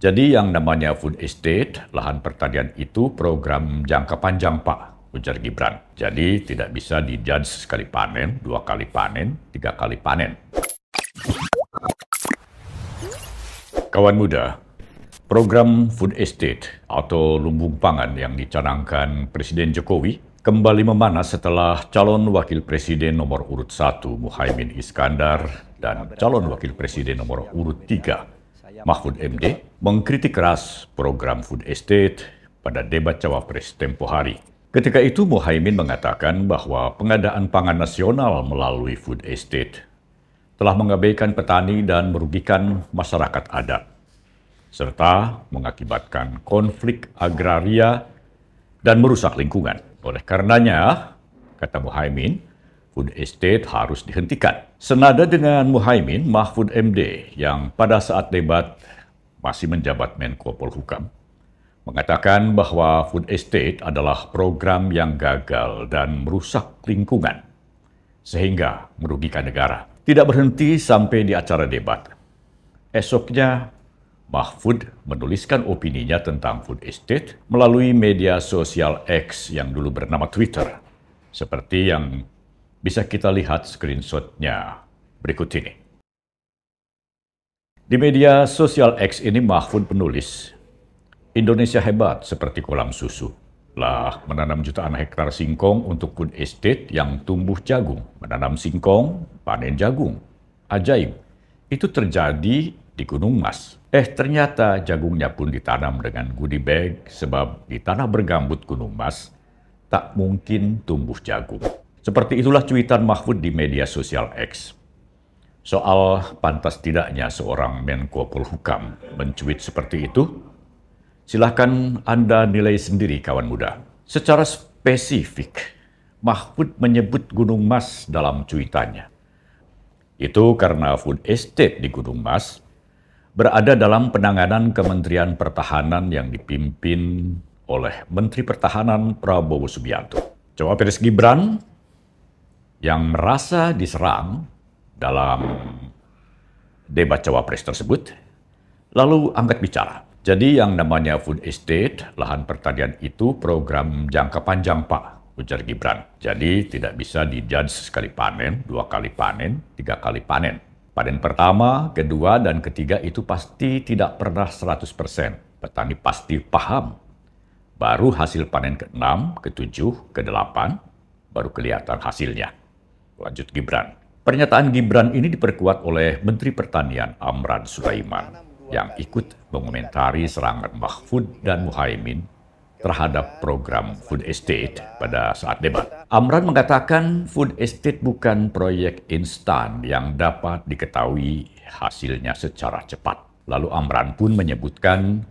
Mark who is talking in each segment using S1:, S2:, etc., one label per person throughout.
S1: Jadi yang namanya food estate, lahan pertanian itu program jangka panjang, Pak, ujar Gibran. Jadi tidak bisa dijudge sekali panen, 2 kali panen, 3 kali panen. Kawan muda, program food estate atau lumbung pangan yang dicanangkan Presiden Jokowi kembali memanas setelah calon wakil presiden nomor urut 1 Muhaimin Iskandar dan calon wakil presiden nomor urut 3 Mahfud MD mengkritik keras program food estate pada debat Cawapres tempo hari. Ketika itu Muhaimin mengatakan bahwa pengadaan pangan nasional melalui food estate telah mengabaikan petani dan merugikan masyarakat adat, serta mengakibatkan konflik agraria dan merusak lingkungan. Oleh karenanya, kata Muhaimin, food estate harus dihentikan. Senada dengan Muhaimin, Mahfud MD yang pada saat debat masih menjabat Menko Polhukam, mengatakan bahwa food estate adalah program yang gagal dan merusak lingkungan, sehingga merugikan negara. Tidak berhenti sampai di acara debat. Esoknya, Mahfud menuliskan opininya tentang food estate melalui media sosial X yang dulu bernama Twitter, seperti yang bisa kita lihat screenshot-nya berikut ini. Di media sosial X ini Mahfud menulis, Indonesia hebat seperti kolam susu. Lah menanam jutaan hektar singkong untuk food estate yang tumbuh jagung. Menanam singkong, panen jagung. Ajaib, itu terjadi di Gunung Mas. Ternyata jagungnya pun ditanam dengan goodie bag sebab di tanah bergambut Gunung Mas tak mungkin tumbuh jagung. Seperti itulah cuitan Mahfud di media sosial X. Soal pantas tidaknya seorang Menko Polhukam mencuit seperti itu, silahkan Anda nilai sendiri kawan muda. Secara spesifik, Mahfud menyebut Gunung Mas dalam cuitannya. Itu karena food estate di Gunung Mas berada dalam penanganan Kementerian Pertahanan yang dipimpin oleh Menteri Pertahanan Prabowo Subianto. Cawapres Gibran yang merasa diserang dalam debat Cawapres tersebut, lalu angkat bicara. Jadi yang namanya food estate, lahan pertanian itu program jangka panjang, Pak, ujar Gibran. Jadi tidak bisa dijudge sekali panen, 2 kali panen, 3 kali panen. Panen pertama, kedua, dan ketiga itu pasti tidak pernah 100%. Petani pasti paham. Baru hasil panen ke-6, ke-7, ke-8, baru kelihatan hasilnya. Lanjut Gibran. Pernyataan Gibran ini diperkuat oleh Menteri Pertanian Amran Sulaiman yang ikut mengomentari serangan Mahfud dan Muhaimin terhadap program food estate pada saat debat. Amran mengatakan food estate bukan proyek instan yang dapat diketahui hasilnya secara cepat. Lalu Amran pun menyebutkan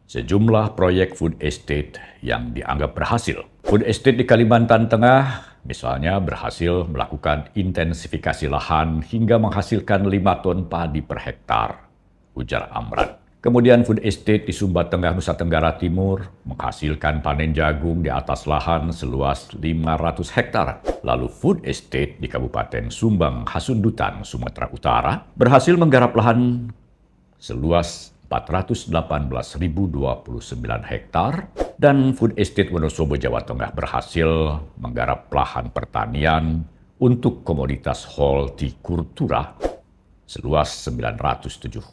S1: sejumlah proyek food estate yang dianggap berhasil. Food estate di Kalimantan Tengah misalnya berhasil melakukan intensifikasi lahan hingga menghasilkan 5 ton padi per hektar, ujar Amran. Kemudian food estate di Sumba Tengah, Nusa Tenggara Timur menghasilkan panen jagung di atas lahan seluas 500 hektar. Lalu food estate di Kabupaten Sumbang Hasundutan, Sumatera Utara berhasil menggarap lahan seluas 418.029 hektar, dan food estate Wonosobo, Jawa Tengah berhasil menggarap lahan pertanian untuk komoditas hortikultura seluas 907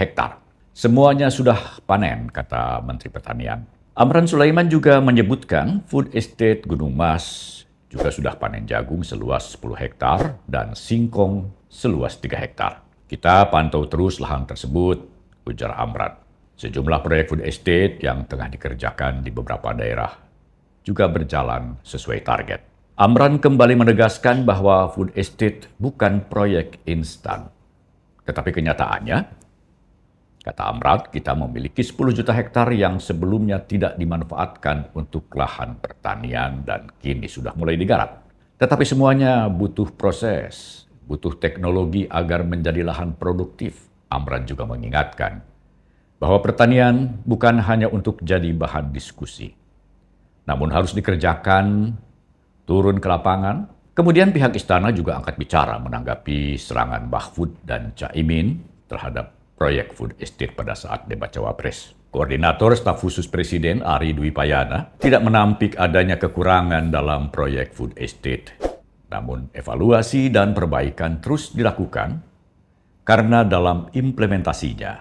S1: hektar. Semuanya sudah panen, kata Menteri Pertanian. Amran Sulaiman juga menyebutkan food estate Gunung Mas juga sudah panen jagung seluas 10 hektar dan singkong seluas 3 hektar. Kita pantau terus lahan tersebut, ujar Amran. Sejumlah proyek food estate yang tengah dikerjakan di beberapa daerah juga berjalan sesuai target. Amran kembali menegaskan bahwa food estate bukan proyek instan. Tetapi kenyataannya, kata Amran, kita memiliki 10 juta hektar yang sebelumnya tidak dimanfaatkan untuk lahan pertanian dan kini sudah mulai digarap. Tetapi semuanya butuh proses, butuh teknologi agar menjadi lahan produktif. Amran juga mengingatkan bahwa pertanian bukan hanya untuk jadi bahan diskusi, namun harus dikerjakan, turun ke lapangan. Kemudian pihak istana juga angkat bicara menanggapi serangan Mahfud dan Caimin terhadap proyek food estate pada saat debat Cawapres. Koordinator Staf Khusus Presiden Ari Dwi Payana tidak menampik adanya kekurangan dalam proyek food estate. Namun evaluasi dan perbaikan terus dilakukan karena dalam implementasinya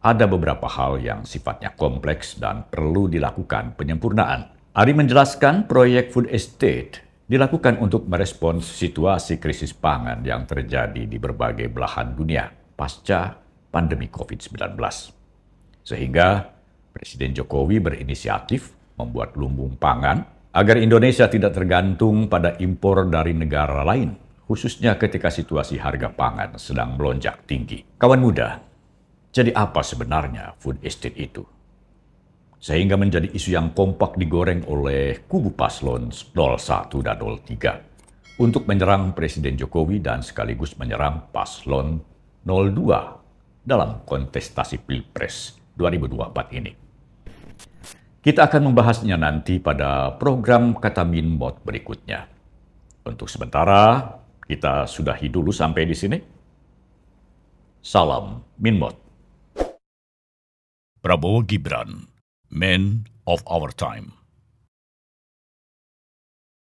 S1: ada beberapa hal yang sifatnya kompleks dan perlu dilakukan penyempurnaan. Ari menjelaskan proyek food estate dilakukan untuk merespons situasi krisis pangan yang terjadi di berbagai belahan dunia pasca pandemi COVID-19. Sehingga Presiden Jokowi berinisiatif membuat lumbung pangan agar Indonesia tidak tergantung pada impor dari negara lain, khususnya ketika situasi harga pangan sedang melonjak tinggi. Kawan muda, jadi apa sebenarnya food estate itu? Sehingga menjadi isu yang kompak digoreng oleh kubu paslon 01 dan 03 untuk menyerang Presiden Jokowi dan sekaligus menyerang paslon 02 dalam kontestasi Pilpres 2024 ini. Kita akan membahasnya nanti pada program Kata Minmot berikutnya. Untuk sementara, kita sudahi dulu sampai di sini. Salam Minmot. Prabowo Gibran, Man of Our Time.